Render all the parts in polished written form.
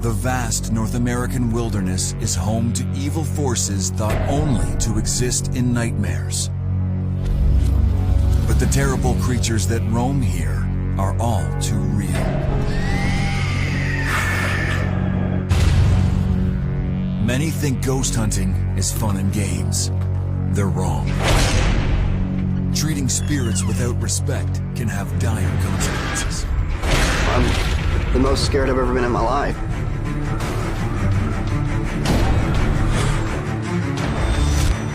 The vast North American wilderness is home to evil forces thought only to exist in nightmares. But the terrible creatures that roam here are all too real. Many think ghost hunting is fun and games. They're wrong. Treating spirits without respect can have dire consequences. I'm the most scared I've ever been in my life.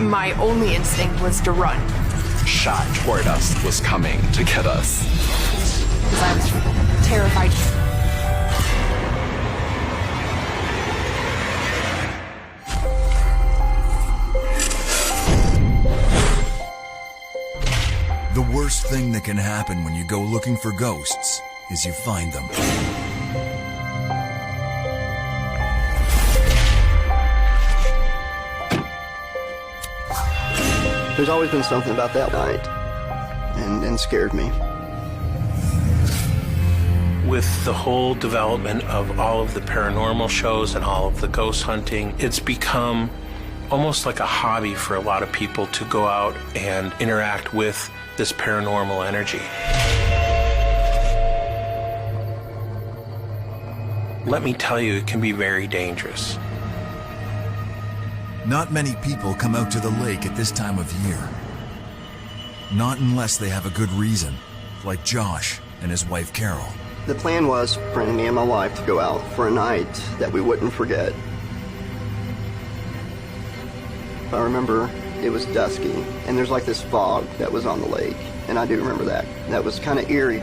My only instinct was to run. Shot toward us was coming to get us. Because I was terrified. The worst thing that can happen when you go looking for ghosts is you find them. There's always been something about that night, and scared me. With the whole development of all of the paranormal shows and all of the ghost hunting, it's become almost like a hobby for a lot of people to go out and interact with this paranormal energy. Let me tell you, it can be very dangerous. Not many people come out to the lake at this time of year. Not unless they have a good reason, like Josh and his wife Carol. The plan was for me and my wife to go out for a night that we wouldn't forget. I remember it was dusky, and there's like this fog that was on the lake, and I do remember that. That was kind of eerie.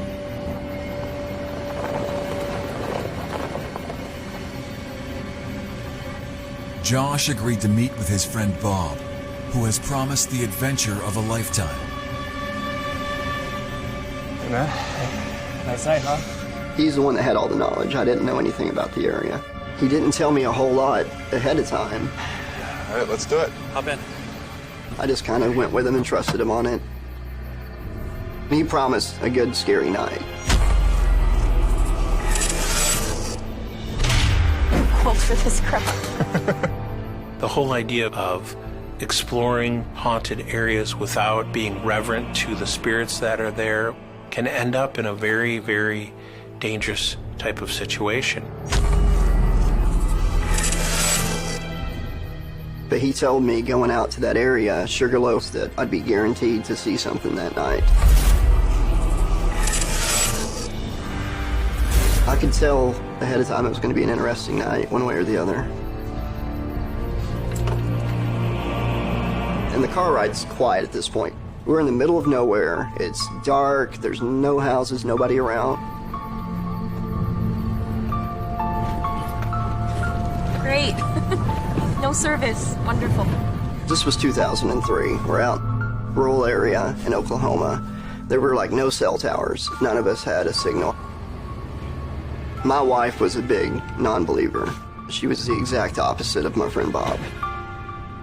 Josh agreed to meet with his friend Bob, who has promised the adventure of a lifetime. Hey man, nice night, huh? He's the one that had all the knowledge. I didn't know anything about the area. He didn't tell me a whole lot ahead of time. All right, let's do it. Hop in. I just kind of went with him and trusted him on it. He promised a good, scary night. Hold for this crap. The whole idea of exploring haunted areas without being reverent to the spirits that are there can end up in a very, very dangerous type of situation. But he told me going out to that area, Sugarloaf, that I'd be guaranteed to see something that night. I could tell ahead of time it was going to be an interesting night, one way or the other. And the car ride's quiet at this point. We're in the middle of nowhere. It's dark, there's no houses, nobody around. Great. No service. Wonderful. This was 2003. We're out rural area in Oklahoma. There were like no cell towers. None of us had a signal. My wife was a big non-believer. She was the exact opposite of my friend Bob.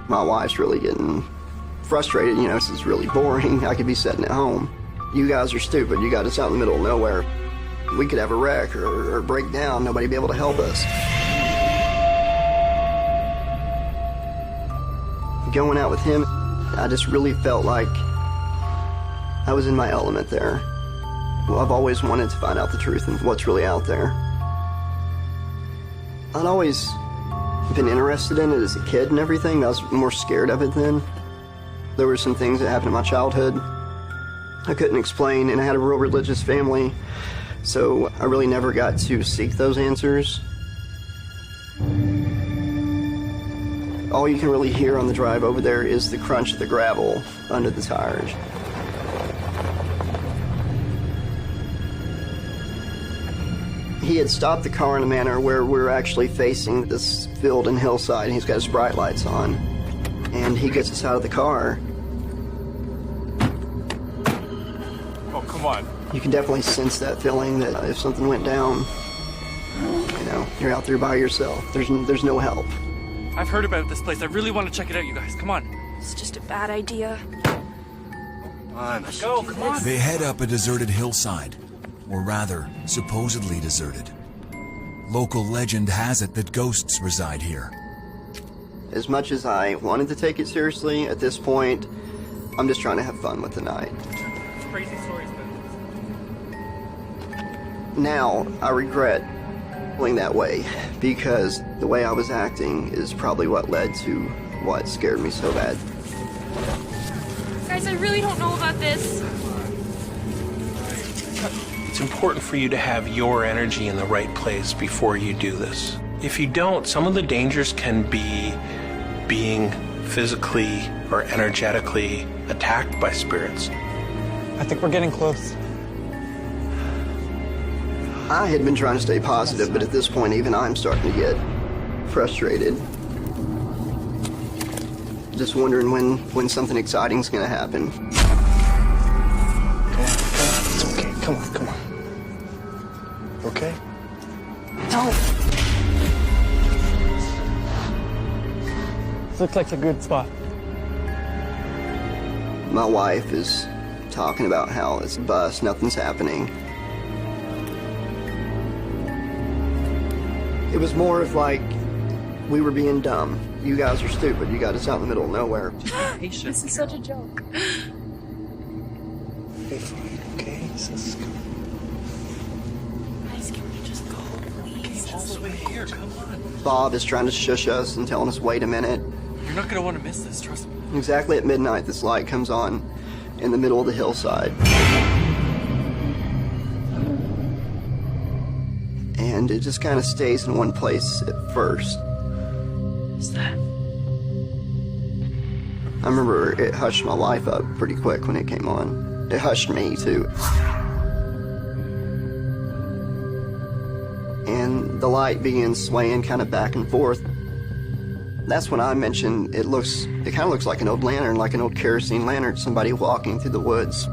My wife's really getting frustrated. You know, this is really boring. I could be sitting at home. You guys are stupid. You got us out in the middle of nowhere. We could have a wreck or break down. Nobody'd be able to help us. Going out with him, I just really felt like I was in my element there. Well, I've always wanted to find out the truth and what's really out there. I'd always been interested in it as a kid and everything. I was more scared of it then. There were some things that happened in my childhood I couldn't explain, and I had a real religious family, so I really never got to seek those answers. All you can really hear on the drive over there is the crunch of the gravel under the tires. He had stopped the car in a manner where we're actually facing this field and hillside, and he's got his bright lights on. And he gets us out of the car. Oh, come on. You can definitely sense that feeling that if something went down, you know, you're out there by yourself. There's no help. I've heard about this place. I really want to check it out, you guys. Come on. It's just a bad idea. Come on. Let's go. Come on. They head up a deserted hillside, or rather, supposedly deserted. Local legend has it that ghosts reside here. As much as I wanted to take it seriously, at this point, I'm just trying to have fun with the night. Crazy stories, man. Now, I regret feeling that way, because the way I was acting is probably what led to what scared me so bad. Guys, I really don't know about this. It's important for you to have your energy in the right place before you do this. If you don't, some of the dangers can be being physically or energetically attacked by spirits. I think we're getting close. I had been trying to stay positive, but at this point, even I'm starting to get frustrated. Just wondering when something exciting's gonna happen. It's okay. Come on. Okay? No. This looks like a good spot. My wife is talking about how it's a bust, nothing's happening. It was more of like, we were being dumb. You guys are stupid. You got us out in the middle of nowhere. This is such a joke. Be fine, okay? This is good. Guys, can we just go, please? All the way here, come on. Bob is trying to shush us and telling us, wait a minute. You're not gonna want to miss this, trust me. Exactly at midnight, this light comes on in the middle of the hillside. And it just kind of stays in one place at first. What's that? I remember it hushed my wife up pretty quick when it came on. It hushed me, too. And the light began swaying kind of back and forth. That's when I mentioned it kind of looks like an old lantern, like an old kerosene lantern, somebody walking through the woods.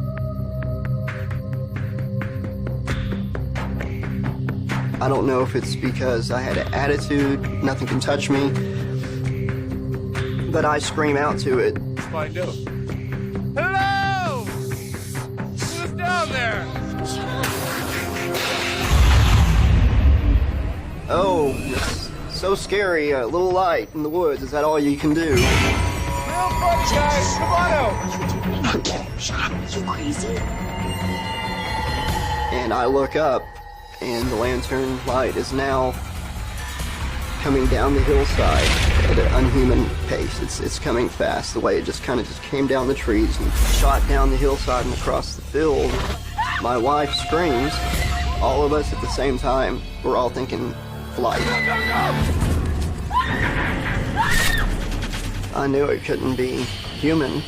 I don't know if it's because I had an attitude, nothing can touch me, but I scream out to it. Find out. Hello! Who's down there? Oh, it's so scary, a little light in the woods. Is that all you can do? Real funny, guys. Come on out. Okay, shut up. Are you crazy? And I look up, and the lantern light is now coming down the hillside at an unhuman pace. It's coming fast, the way it just came down the trees and shot down the hillside and across the field. My wife screams. All of us at the same time, we're all thinking flight. I knew it couldn't be human.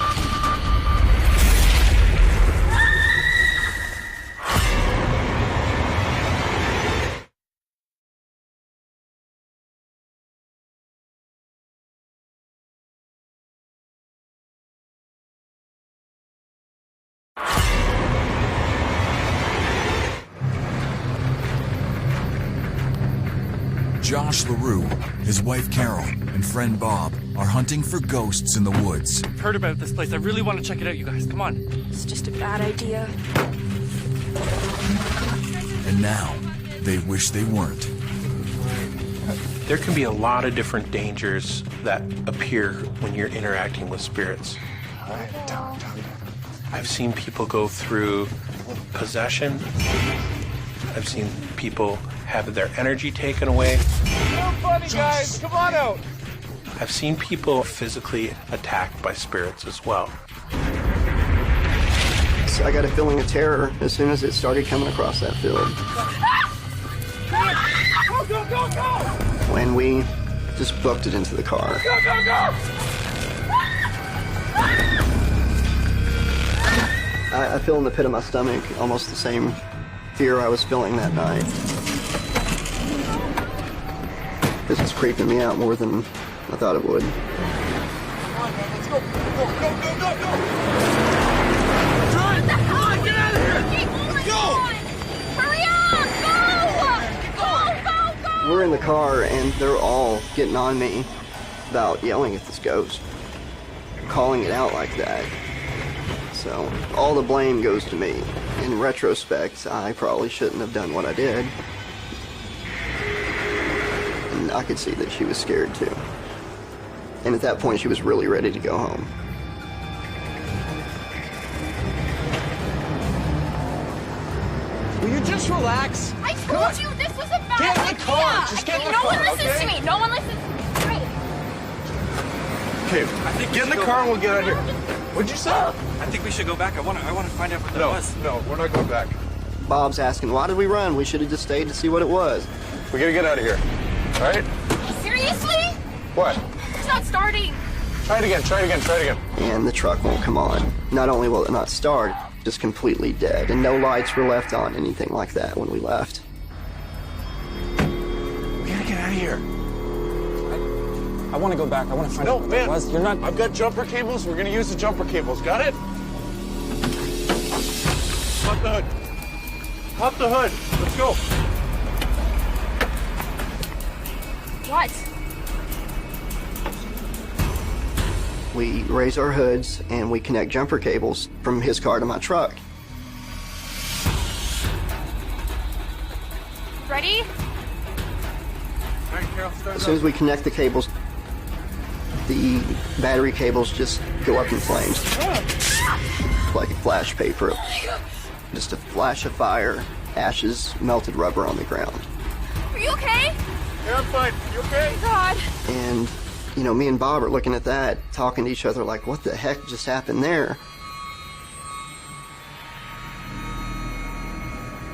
Josh LaRue, his wife Carol, and friend Bob are hunting for ghosts in the woods. I've heard about this place. I really want to check it out, you guys. Come on. It's just a bad idea. And now, they wish they weren't. There can be a lot of different dangers that appear when you're interacting with spirits. All right, down. I've seen people go through possession. I've seen people have their energy taken away. Real funny, guys. Come on out. I've seen people physically attacked by spirits as well. So I got a feeling of terror as soon as it started coming across that field. Go! When we just booked it into the car. Go! I feel in the pit of my stomach almost the same fear I was feeling that night. This is creeping me out more than I thought it would. Come on, man. Let's go. Go. Drive! Come on, get out of here! Let's go! Hurry up! Go! We're in the car and they're all getting on me about yelling at this ghost, calling it out like that. So all the blame goes to me. In retrospect, I probably shouldn't have done what I did. And I could see that she was scared too. And at that point, she was really ready to go home. Will you just relax? I told you this was a bad Get in the idea. car. Just get in the no car, one listens okay? to me. No one listens. Right. Okay, get in the car and we'll get out of here. What'd you say? I think we should go back. I want to find out what that was. No, we're not going back. Bob's asking, why did we run? We should have just stayed to see what it was. We gotta get out of here. All right? Seriously? What? It's not starting. Try it again, try it again, try it again. And the truck won't come on. Not only will it not start, just completely dead. And no lights were left on, anything like that when we left. We gotta get out of here. I want to go back. I want to find out what that was. You're not... I've got jumper cables. We're gonna use the jumper cables. Got it? Pop the hood. Pop the hood. Let's go. What? We raise our hoods and we connect jumper cables from his car to my truck. Ready? All right, Carol, start As soon as we connect the cables, the battery cables just go up in flames. Like a flash paper. Just a flash of fire, ashes, melted rubber on the ground. Are you okay? Yeah, I'm fine. You okay? God. And, you know, me and Bob are looking at that, talking to each other like, what the heck just happened there?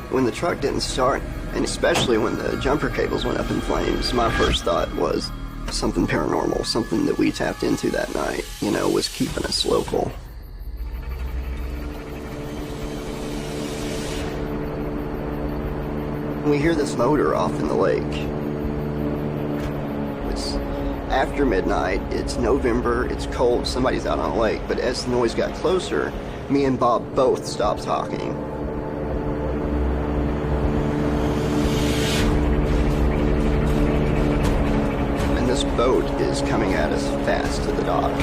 When the truck didn't start, and especially when the jumper cables went up in flames, my first thought was something paranormal, something that we tapped into that night, you know, was keeping us local. We hear this motor off in the lake. It's after midnight, it's November, it's cold, somebody's out on a lake, but as the noise got closer, me and Bob both stopped talking. And this boat is coming at us fast to the dock.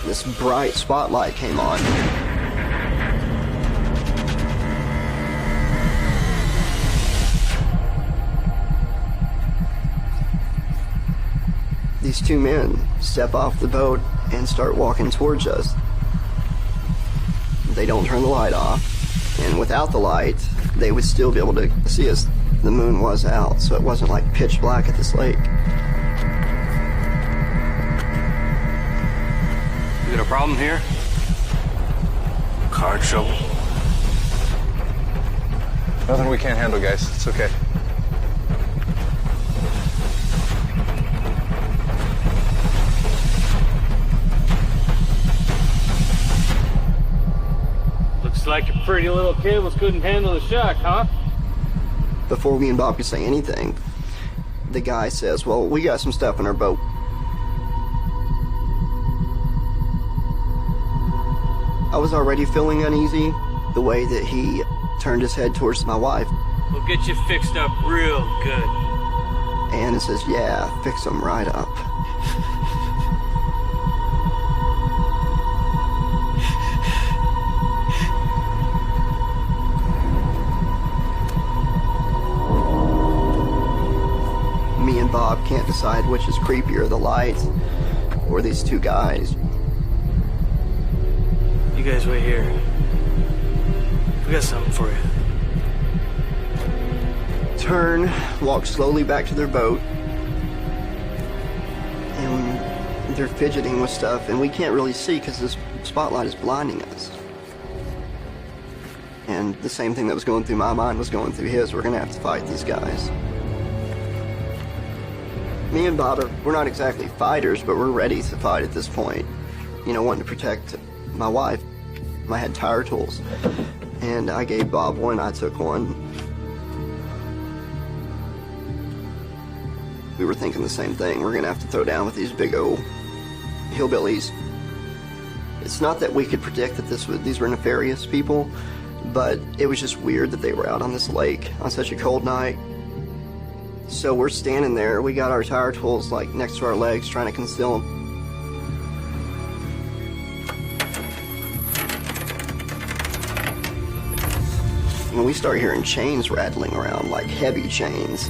This bright spotlight came on. These two men step off the boat and start walking towards us. They don't turn the light off, and without the light, they would still be able to see us. The moon was out, so it wasn't like pitch black at this lake. You got a problem here? Car trouble? Nothing we can't handle, guys. It's okay. Looks like your pretty little cables couldn't handle the shock, huh? Before me and Bob could say anything, the guy says, well, we got some stuff in our boat. I was already feeling uneasy, the way that he turned his head towards my wife. We'll get you fixed up real good. And it says, yeah, fix them right up. Me and Bob can't decide which is creepier, the lights or these two guys. You guys wait here. We got something for you. Turn, walk slowly back to their boat, and they're fidgeting with stuff, and we can't really see because this spotlight is blinding us. And the same thing that was going through my mind was going through his. We're gonna have to fight these guys. Me and Bob we're not exactly fighters, but we're ready to fight at this point. You know, wanting to protect my wife. I had tire tools, and I gave Bob one, I took one. We were thinking the same thing. We're gonna have to throw down with these big old hillbillies. It's not that we could predict that these were nefarious people, but it was just weird that they were out on this lake on such a cold night. So we're standing there, we got our tire tools like next to our legs trying to conceal them. And we start hearing chains rattling around, like heavy chains.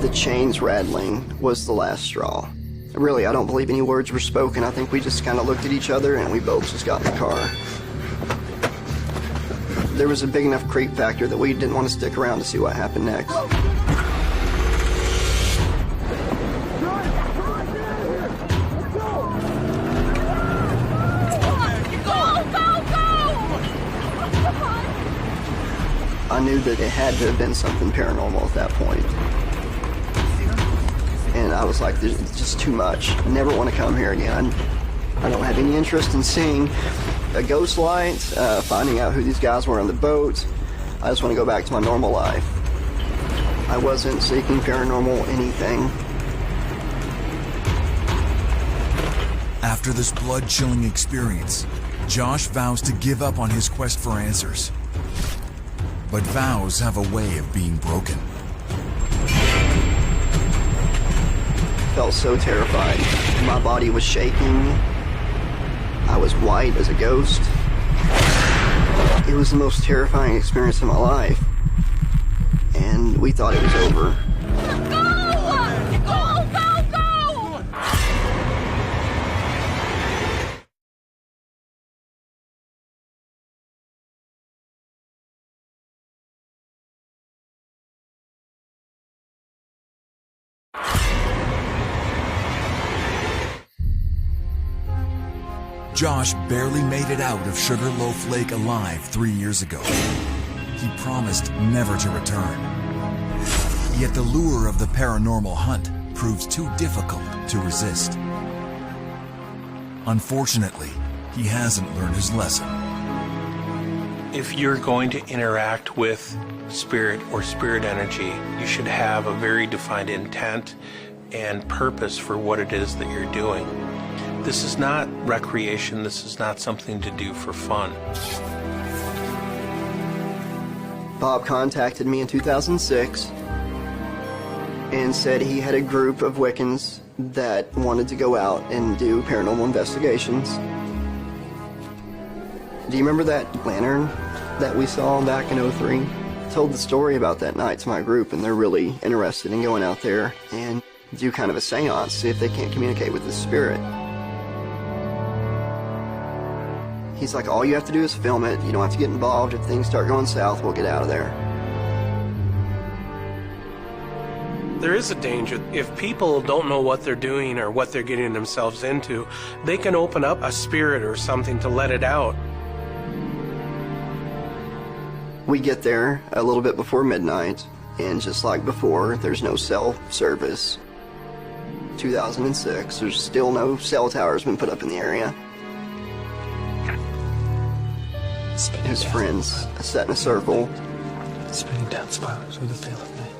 The chains rattling was the last straw. Really, I don't believe any words were spoken. I think we just kind of looked at each other and we both just got in the car. There was a big enough creep factor that we didn't want to stick around to see what happened next. I knew that it had to have been something paranormal at that point. And I was like, there's just too much. I never want to come here again. I don't have any interest in seeing a ghost light, finding out who these guys were on the boat. I just want to go back to my normal life. I wasn't seeking paranormal anything. After this blood-chilling experience, Josh vows to give up on his quest for answers. But vows have a way of being broken. Felt so terrified. My body was shaking. I was white as a ghost. It was the most terrifying experience of my life. And we thought it was over. Josh barely made it out of Sugarloaf Lake alive 3 years ago. He promised never to return. Yet the lure of the paranormal hunt proves too difficult to resist. Unfortunately, he hasn't learned his lesson. If you're going to interact with spirit or spirit energy, you should have a very defined intent and purpose for what it is that you're doing. This is not recreation. This is not something to do for fun. Bob contacted me in 2006 and said he had a group of Wiccans that wanted to go out and do paranormal investigations. Do you remember that lantern that we saw back in '03? I told the story about that night to my group, and they're really interested in going out there and do kind of a seance, see if they can't communicate with the spirit. He's like, all you have to do is film it. You don't have to get involved. If things start going south, we'll get out of there. There is a danger. If people don't know what they're doing or what they're getting themselves into, they can open up a spirit or something to let it out. We get there a little bit before midnight, and just like before, there's no cell service. 2006, there's still no cell towers been put up in the area. His friends sat in a circle. Spinning down spirals through the veil of night.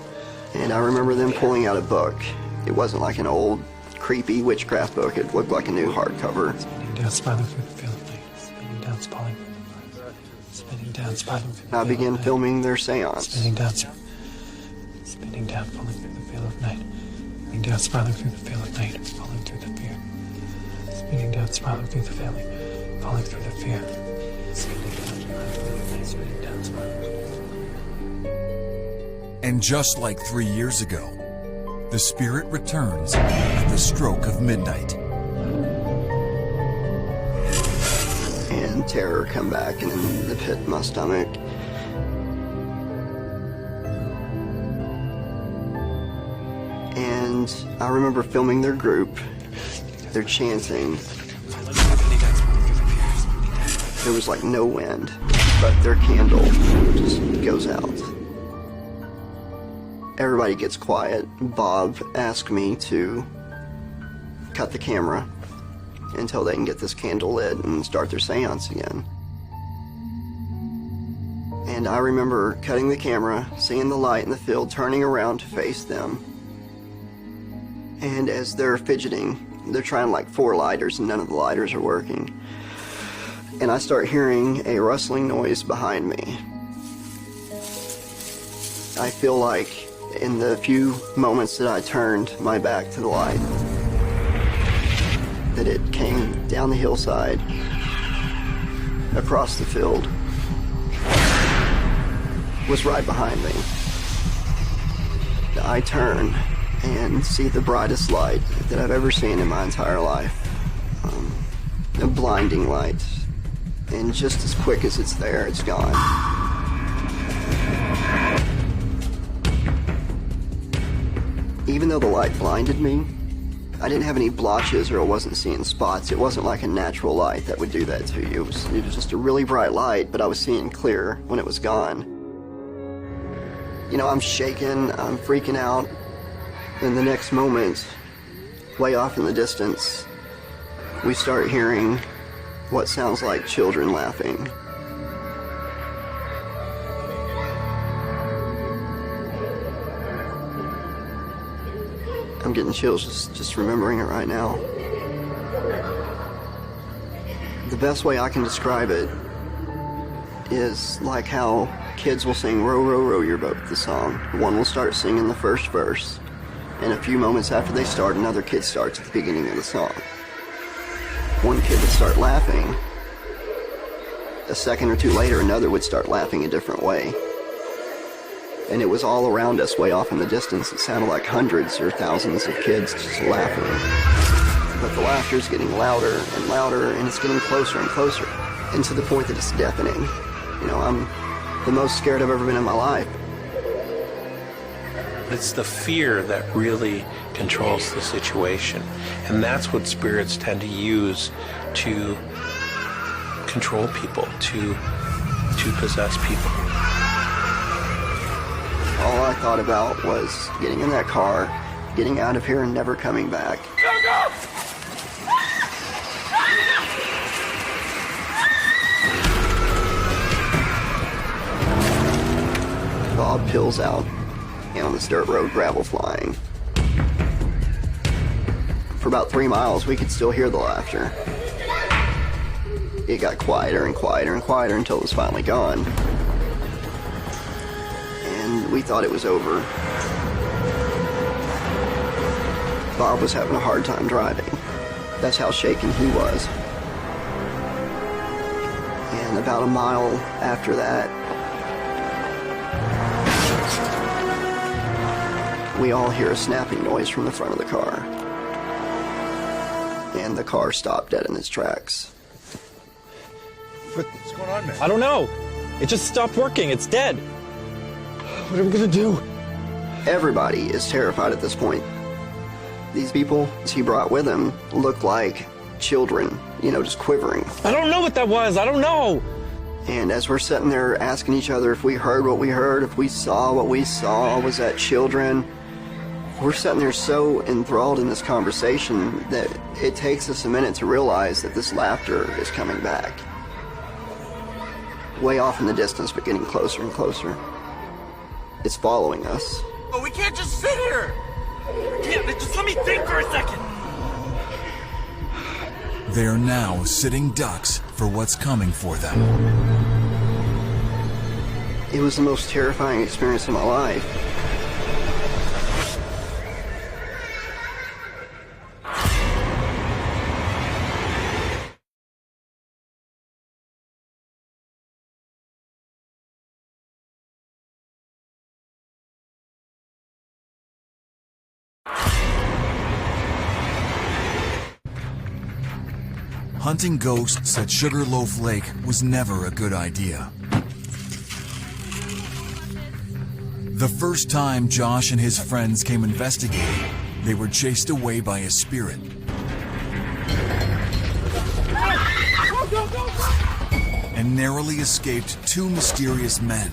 And I remember them pulling out a book. It wasn't like an old, creepy witchcraft book. It looked like a new hardcover. Spinning down spiraling through the veil of night. Spinning down spiraling through the veil. Spinning down spiraling through the veil. I began filming their seance. Spinning down, falling through the veil of night. Spinning down, spiraling through the veil of night, falling through the fear. Spinning down, spiraling through the veil, falling through the fear. And just like 3 years ago, the spirit returns at the stroke of midnight. And terror come back and in the pit in my stomach. And I remember filming their group. They're chanting. There was like no wind, but their candle just goes out. Everybody gets quiet. Bob asked me to cut the camera until they can get this candle lit and start their seance again. And I remember cutting the camera, seeing the light in the field, turning around to face them. And as they're fidgeting, they're trying like 4 lighters and none of the lighters are working. And I start hearing a rustling noise behind me. I feel like In the few moments that I turned my back to the light, that it came down the hillside, across the field, was right behind me. I turn and see the brightest light that I've ever seen in my entire life. A blinding light. And just as quick as it's there, it's gone. Even though the light blinded me, I didn't have any blotches or I wasn't seeing spots. It wasn't like a natural light that would do that to you. It was just a really bright light, but I was seeing clear when it was gone. You know, I'm shaking, I'm freaking out. And the next moment, way off in the distance, we start hearing what sounds like children laughing. I'm getting chills just remembering it right now. The best way I can describe it is like how kids will sing "Row, Row, Row Your Boat," the song. One will start singing the first verse, and a few moments after they start, another kid starts at the beginning of the song. One kid would start laughing. A second or two later, another would start laughing a different way. And it was all around us, way off in the distance. It sounded like hundreds or thousands of kids just laughing. But the laughter's getting louder and louder, and it's getting closer and closer, and to the point that it's deafening. You know, I'm the most scared I've ever been in my life. It's the fear that really controls the situation. And that's what spirits tend to use to control people, to possess people. All I thought about was getting in that car, getting out of here and never coming back. Go, go! Bob peels out, and on this dirt road, gravel flying. For about 3 miles, we could still hear the laughter. It got quieter and quieter and quieter until it was finally gone. And we thought it was over. Bob was having a hard time driving. That's how shaken he was. And about a mile after that, we all hear a snapping noise from the front of the car. And the car stopped dead in its tracks. What's going on, man? I don't know. It just stopped working. It's dead. What are we gonna do? Everybody is terrified at this point. These people he brought with him looked like children, you know, just quivering. I don't know what that was. I don't know. And as we're sitting there asking each other if we heard what we heard, if we saw what we saw, was that children? We're sitting there so enthralled in this conversation that it takes us a minute to realize that this laughter is coming back. Way off in the distance, but getting closer and closer. It's following us. Oh, we can't just sit here! Yeah, just let me think for a second! They are now sitting ducks for what's coming for them. It was the most terrifying experience of my life. Hunting ghosts at Sugarloaf Lake was never a good idea. The first time Josh and his friends came investigating, they were chased away by a spirit. And narrowly escaped 2 mysterious men.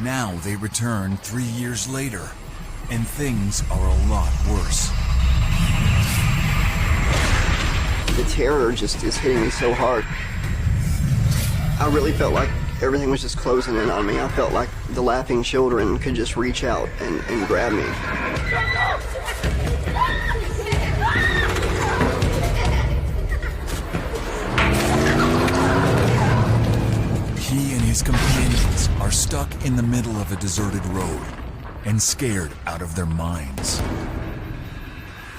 Now they return 3 years later, and things are a lot worse. The terror just is hitting me so hard. I really felt like everything was just closing in on me. I felt like the laughing children could just reach out and grab me. He and his His companions are stuck in the middle of a deserted road and scared out of their minds.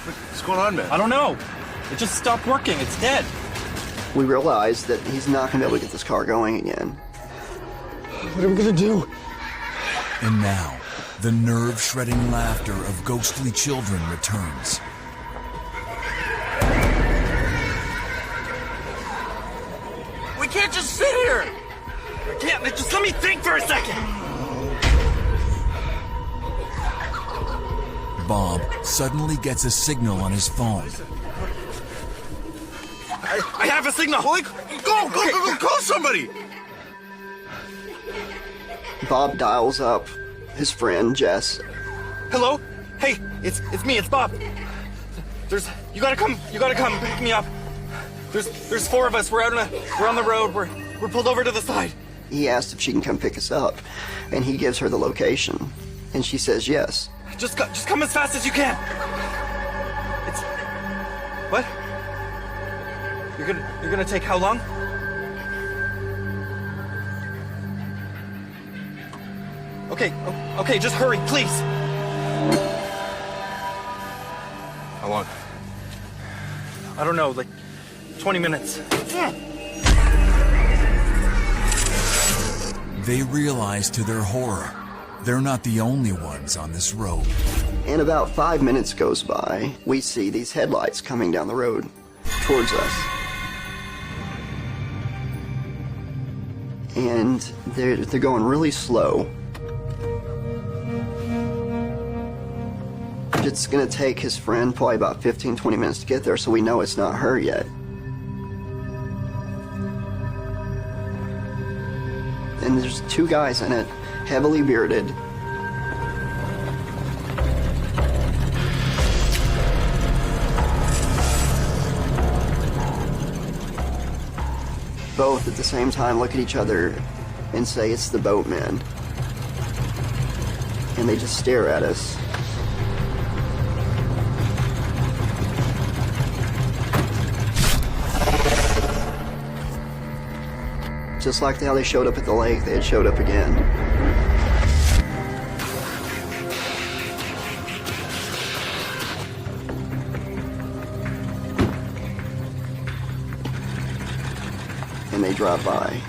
What's going on, man? I don't know. It just stopped working. It's dead. We realize that he's not going to be able to get this car going again. What are we gonna do? And now, the nerve-shredding laughter of ghostly children returns. We can't just sit here! I can't, just let me think for a second! Bob suddenly gets a signal on his phone. I have a signal! Go, call somebody! Bob dials up his friend, Jess. Hello? Hey, it's me, it's Bob. You gotta come pick me up. There's 4 of us, we're on the road, we're pulled over to the side. He asked if she can come pick us up, and he gives her the location, and she says yes. Just come as fast as you can. What? You're gonna take how long? Okay, just hurry, please. How long? I don't know, like 20 minutes. They realize to their horror, they're not the only ones on this road. And about 5 minutes goes by, we see these headlights coming down the road towards us. And they're going really slow. It's gonna take his friend probably about 15-20 minutes to get there, so we know it's not her yet. And there's 2 guys in it, heavily bearded. Both at the same time look at each other and say it's the boatmen. And they just stare at us. Just like how they showed up at the lake, they had showed up again. And they drive by.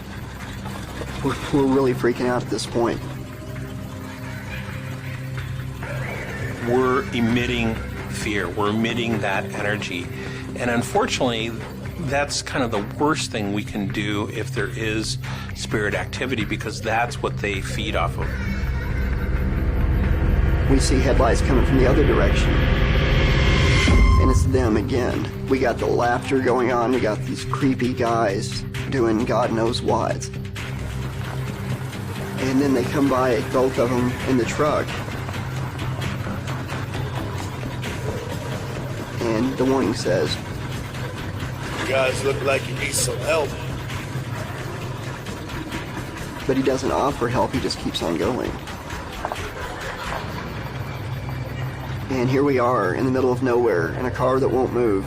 We're really freaking out at this point. We're emitting fear. We're emitting that energy. And unfortunately, that's kind of the worst thing we can do if there is spirit activity, because that's what they feed off of. We see headlights coming from the other direction. And it's them again. We got the laughter going on. We got these creepy guys doing God knows what. And then they come by, both of them in the truck. And the warning says, "You guys look like you need some help." But he doesn't offer help, he just keeps on going. And here we are in the middle of nowhere in a car that won't move.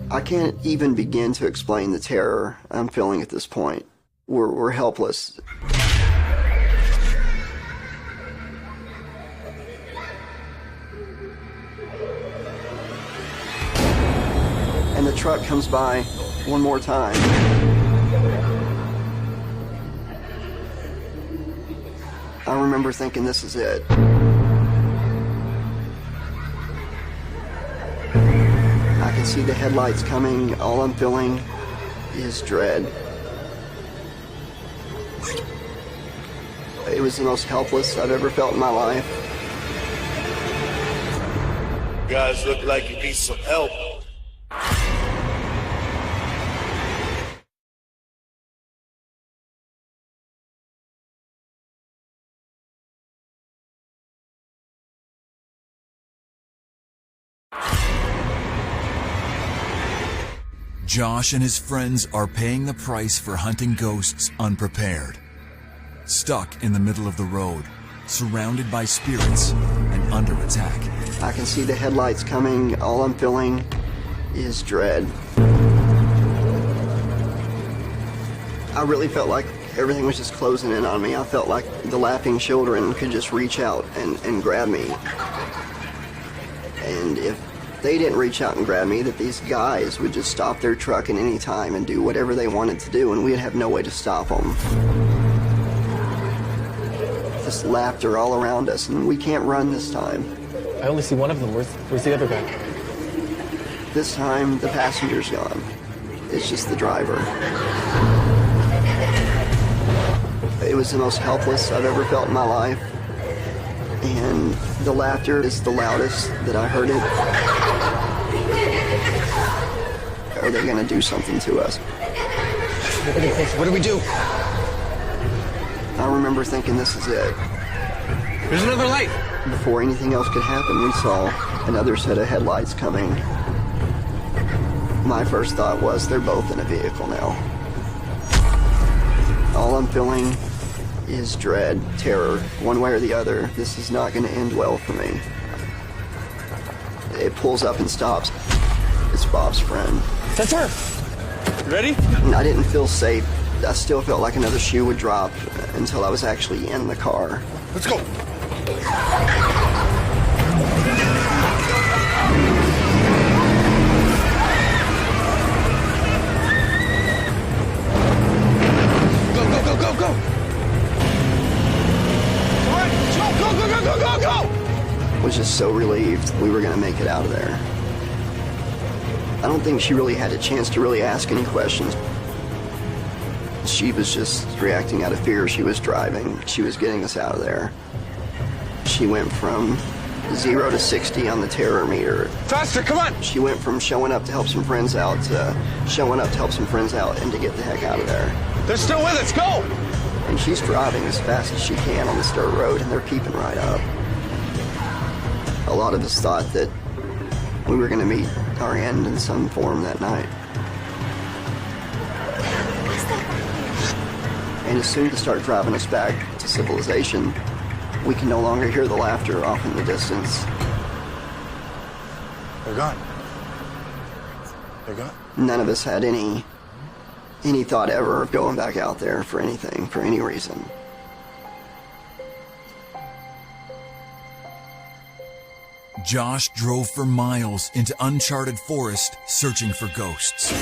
I can't even begin to explain the terror I'm feeling at this point. We're helpless. And the truck comes by one more time. I remember thinking, this is it. I can see the headlights coming. All I'm feeling is dread. It was the most helpless I've ever felt in my life. "You guys look like you need some help." Josh and his friends are paying the price for hunting ghosts unprepared. Stuck in the middle of the road, surrounded by spirits and under attack. I can see the headlights coming. All I'm feeling is dread. I really felt like everything was just closing in on me. I felt like the laughing children could just reach out and grab me. And if they didn't reach out and grab me, that these guys would just stop their truck at any time and do whatever they wanted to do, and we'd have no way to stop them. This laughter all around us, and we can't run this time. I only see one of them. Where's the other guy? This time, the passenger's gone. It's just the driver. It was the most helpless I've ever felt in my life. And the laughter is the loudest that I heard it. Are they gonna do something to us? What do we do? I remember thinking this is it. There's another light. Before anything else could happen, we saw another set of headlights coming. My first thought was they're both in a vehicle now. All I'm feeling is dread, terror, one way or the other. This is not going to end well for me. It pulls up and stops. It's Bob's friend. That's her. You ready? I didn't feel safe. I still felt like another shoe would drop until I was actually in the car. Let's go. Go! Come on, go! Was just so relieved we were going to make it out of there. I don't think she really had a chance to really ask any questions. She was just reacting out of fear. She was driving. She was getting us out of there. She went from 0 to 60 on the terror meter. Faster, come on! She went from showing up to help some friends out to showing up to help some friends out and to get the heck out of there. They're still with us, go! And she's driving as fast as she can on this dirt road, and they're keeping right up. A lot of us thought that we were going to meet our end in some form that night. And as soon as they start driving us back to civilization, we can no longer hear the laughter off in the distance. They're gone. They're gone. None of us had any thought ever of going back out there for anything, for any reason. Josh drove for miles into uncharted forest searching for ghosts.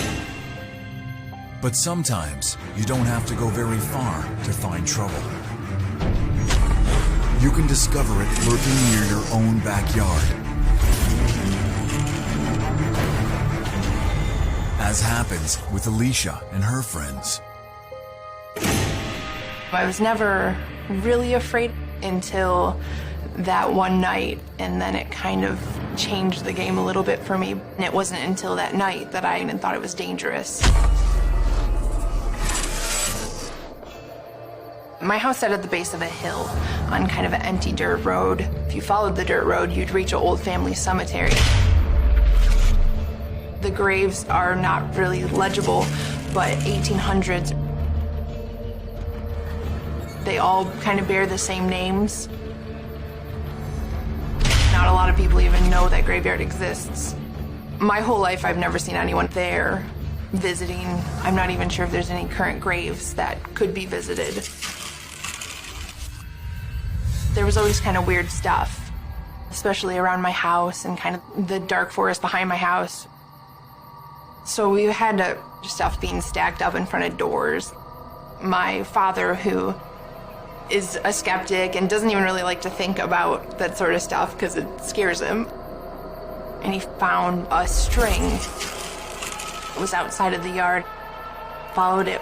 But sometimes you don't have to go very far to find trouble. You can discover it lurking near your own backyard. As happens with Alicia and her friends. I was never really afraid until that one night, and then it kind of changed the game a little bit for me. And it wasn't until that night that I even thought it was dangerous. My house sat at the base of a hill on kind of an empty dirt road. If you followed the dirt road, you'd reach an old family cemetery. The graves are not really legible, but 1800s. They all kind of bear the same names. Not a lot of people even know that graveyard exists. My whole life, I've never seen anyone there visiting. I'm not even sure if there's any current graves that could be visited. There was always kind of weird stuff, especially around my house and kind of the dark forest behind my house. So we had stuff being stacked up in front of doors. My father, who is a skeptic and doesn't even really like to think about that sort of stuff because it scares him. And he found a string. It was outside of the yard. Followed it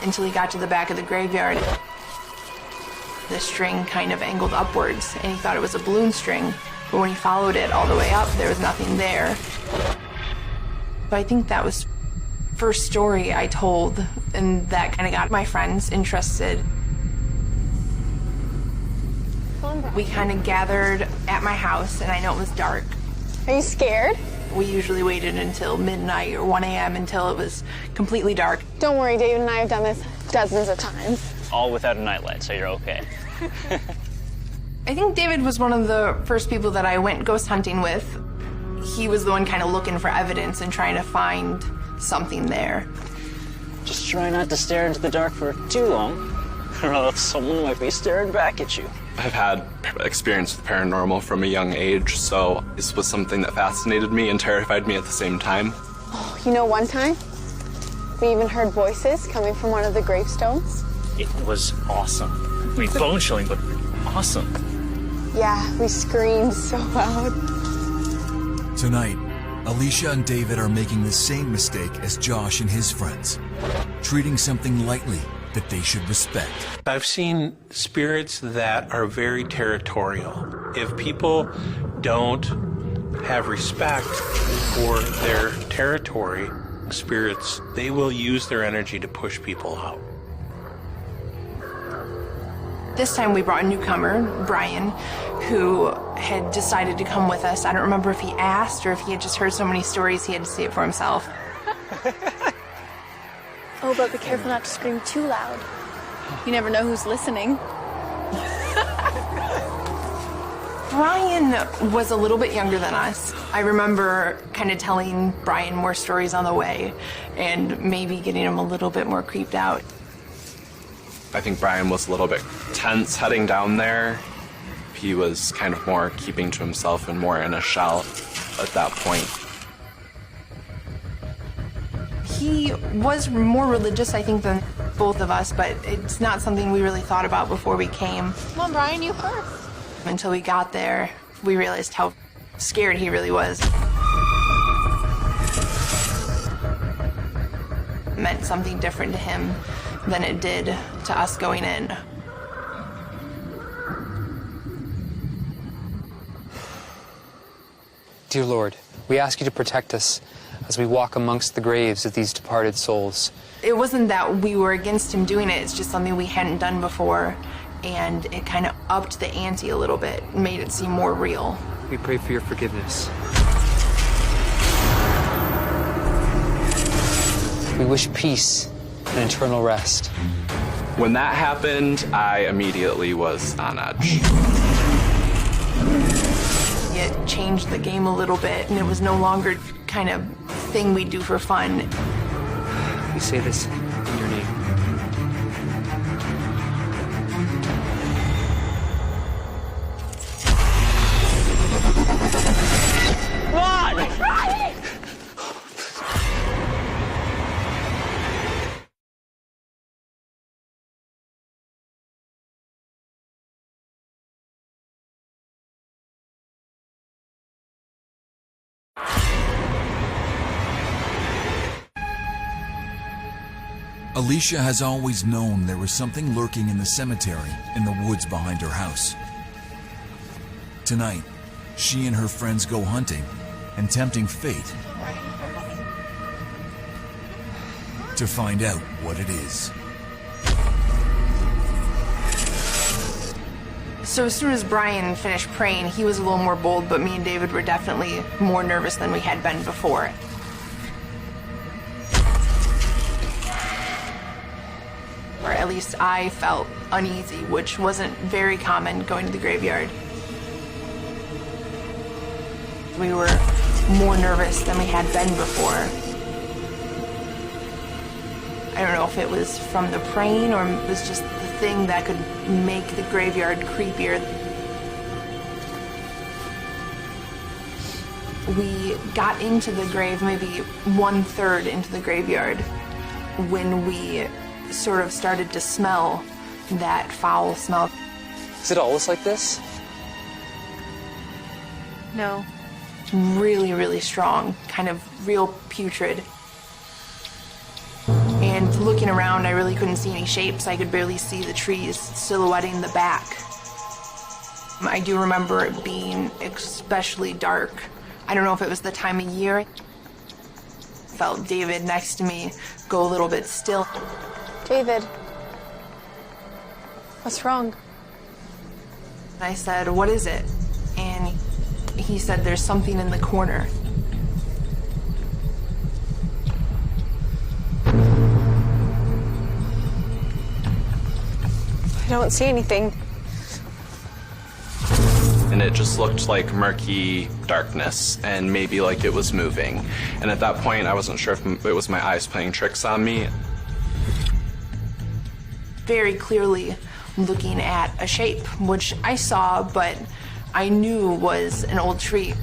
until he got to the back of the graveyard. The string kind of angled upwards, and he thought it was a balloon string. But when he followed it all the way up, there was nothing there. But I think that was the first story I told, and that kind of got my friends interested. We kind of gathered at my house, and I know it was dark. Are you scared? We usually waited until midnight or 1 a.m. until it was completely dark. Don't worry, David and I have done this dozens of times. All without a nightlight, so you're okay. I think David was one of the first people that I went ghost hunting with. He was the one kind of looking for evidence and trying to find something there. Just try not to stare into the dark for too long, or else someone might be staring back at you. I've had experience with paranormal from a young age, so this was something that fascinated me and terrified me at the same time. Oh, you know, one time, we even heard voices coming from one of the gravestones. It was awesome. I mean, bone-chilling, but awesome. Yeah, we screamed so loud. Tonight, Alicia and David are making the same mistake as Josh and his friends, treating something lightly that they should respect. I've seen spirits that are very territorial. If people don't have respect for their territory, spirits, they will use their energy to push people out. This time we brought a newcomer, Brian, who had decided to come with us. I don't remember if he asked or if he had just heard so many stories he had to see it for himself. Oh, but be careful not to scream too loud. You never know who's listening. Brian was a little bit younger than us. I remember kind of telling Brian more stories on the way and maybe getting him a little bit more creeped out. I think Brian was a little bit tense heading down there. He was kind of more keeping to himself and more in a shell at that point. He was more religious, I think, than both of us, but it's not something we really thought about before we came. Come on, Brian, you first. Until we got there, we realized how scared he really was. It meant something different to him than it did to us going in. Dear Lord, we ask you to protect us as we walk amongst the graves of these departed souls. It wasn't that we were against him doing it, it's just something we hadn't done before, and it kind of upped the ante a little bit, made it seem more real. We pray for your forgiveness. We wish peace and eternal rest. When that happened, I immediately was on edge. It changed the game a little bit, and it was no longer kind of thing we do for fun. We say this in your name. Alicia has always known there was something lurking in the cemetery in the woods behind her house. Tonight, she and her friends go hunting and tempting fate to find out what it is. So as soon as Brian finished praying, he was a little more bold, but me and David were definitely more nervous than we had been before. Or at least I felt uneasy, which wasn't very common going to the graveyard. We were more nervous than we had been before. I don't know if it was from the praying or it was just the thing that could make the graveyard creepier. We got into the grave maybe 1/3 into the graveyard when we sort of started to smell that foul smell. Is it always like this? No. Really, really strong, kind of real putrid. And looking around, I really couldn't see any shapes. I could barely see the trees silhouetting the back. I do remember it being especially dark. I don't know if it was the time of year. I felt David next to me go a little bit still. David, what's wrong? I said, "What is it?" And he said, "There's something in the corner." I don't see anything. And it just looked like murky darkness and maybe like it was moving. And at that point, I wasn't sure if it was my eyes playing tricks on me. very clearly looking at a shape, which I saw, but I knew was an old tree.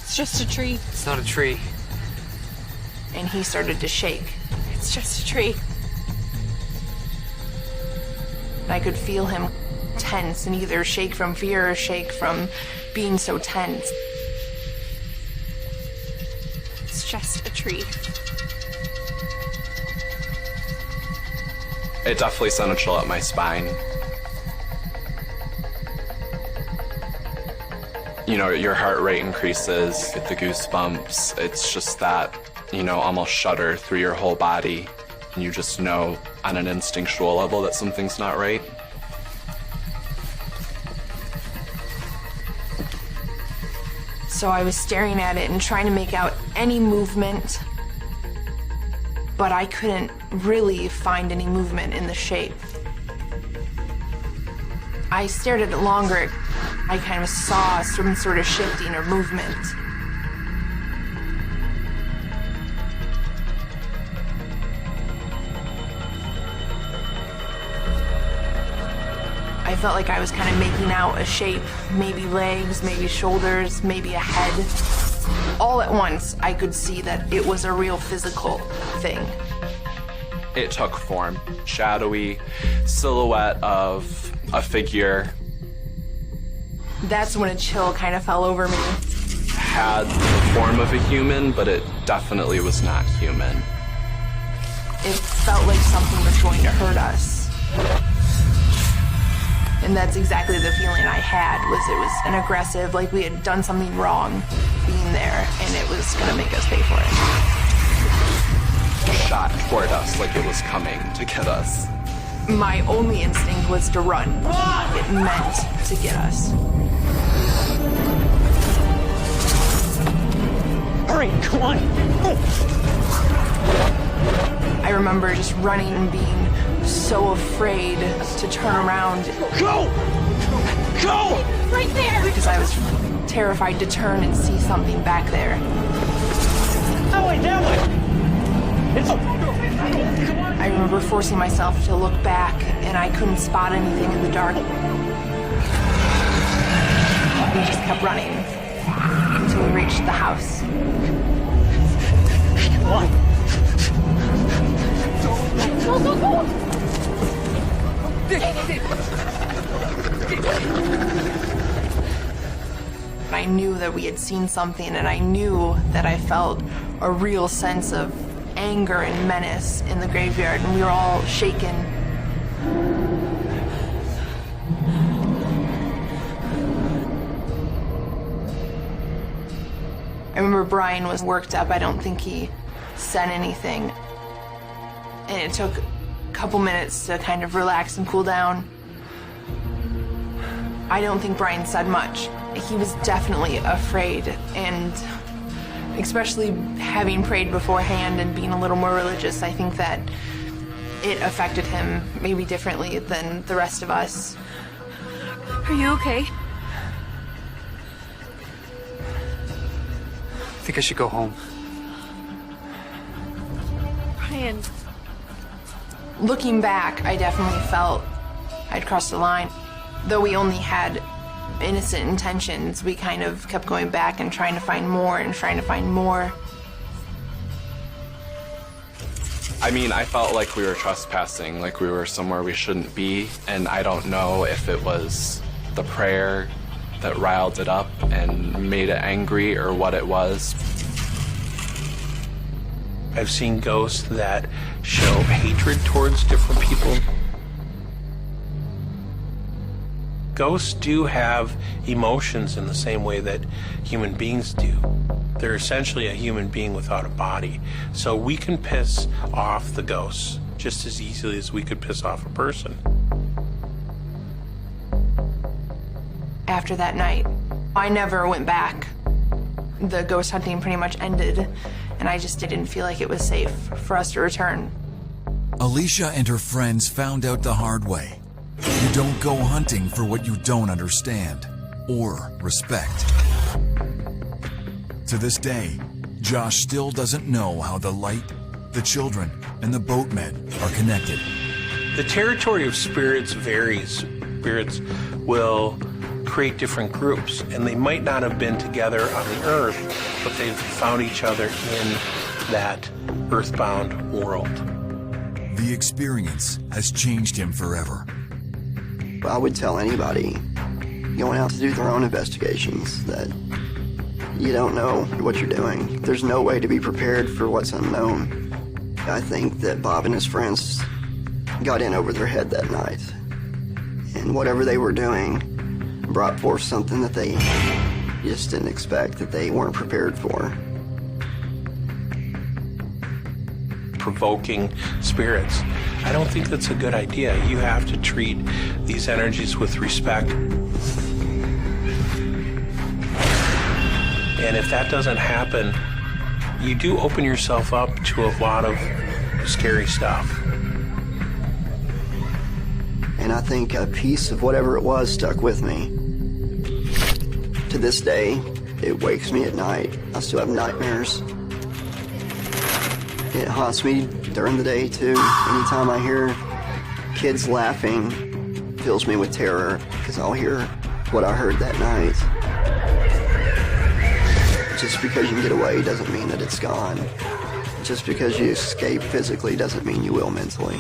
It's just a tree. It's not a tree. And he started to shake. It's just a tree. And I could feel him tense and either shake from fear or shake from being so tense. It's just a tree. It definitely sent a chill up my spine. You know, your heart rate increases, get the goosebumps. It's just that, you know, almost shudder through your whole body. And you just know on an instinctual level that something's not right. So I was staring at it and trying to make out any movement, but I couldn't really find any movement in the shape. I stared at it longer. I kind of saw some sort of shifting or movement. I felt like I was kind of making out a shape, maybe legs, maybe shoulders, maybe a head. All at once, I could see that it was a real physical thing. It took form, shadowy silhouette of a figure. That's when a chill kind of fell over me. Had the form of a human, but it definitely was not human. It felt like something was going to hurt us. And that's exactly the feeling I had, was it was an aggressive, like we had done something wrong being there, and it was gonna make us pay for it. Shot toward us like it was coming to get us. My only instinct was to run. It meant to get us. Hurry, come on. I remember just running and being so afraid to turn around. Go! Go! Right there! Because I was terrified to turn and see something back there. That way, that way! I remember forcing myself to look back, and I couldn't spot anything in the dark. We just kept running until we reached the house. Come on. Go, go, go! I knew that we had seen something, and I knew that I felt a real sense of anger and menace in the graveyard, and we were all shaken. I remember Brian was worked up. I don't think he said anything. And it took a couple minutes to kind of relax and cool down. I don't think Brian said much. He was definitely afraid, and especially having prayed beforehand and being a little more religious, I think that it affected him maybe differently than the rest of us. Are you okay? I think I should go home. Brian. Looking back, I definitely felt I'd crossed the line. Though we only had innocent intentions, we kind of kept going back and trying to find more and trying to find more. I mean, I felt like we were trespassing, like we were somewhere we shouldn't be, and I don't know if it was the prayer that riled it up and made it angry or what it was. I've seen ghosts that show hatred towards different people. Ghosts do have emotions in the same way that human beings do. They're essentially a human being without a body. So we can piss off the ghosts just as easily as we could piss off a person. After that night, I never went back. The ghost hunting pretty much ended, and I just didn't feel like it was safe for us to return. Alicia and her friends found out the hard way. You don't go hunting for what you don't understand or respect. To this day, Josh still doesn't know how the light, the children, and the boatmen are connected. The territory of spirits varies. Spirits will create different groups, and they might not have been together on the earth, but they've found each other in that earthbound world. The experience has changed him forever. I would tell anybody going out to do their own investigations that you don't know what you're doing. There's no way to be prepared for what's unknown. I think that Bob and his friends got in over their head that night. And whatever they were doing brought forth something that they just didn't expect, that they weren't prepared for. Provoking spirits. I don't think that's a good idea. You have to treat these energies with respect. And if that doesn't happen, you do open yourself up to a lot of scary stuff. And I think a piece of whatever it was stuck with me. To this day, it wakes me at night. I still have nightmares. It haunts me during the day, too. Anytime I hear kids laughing, it fills me with terror, because I'll hear what I heard that night. Just because you can get away doesn't mean that it's gone. Just because you escape physically doesn't mean you will mentally.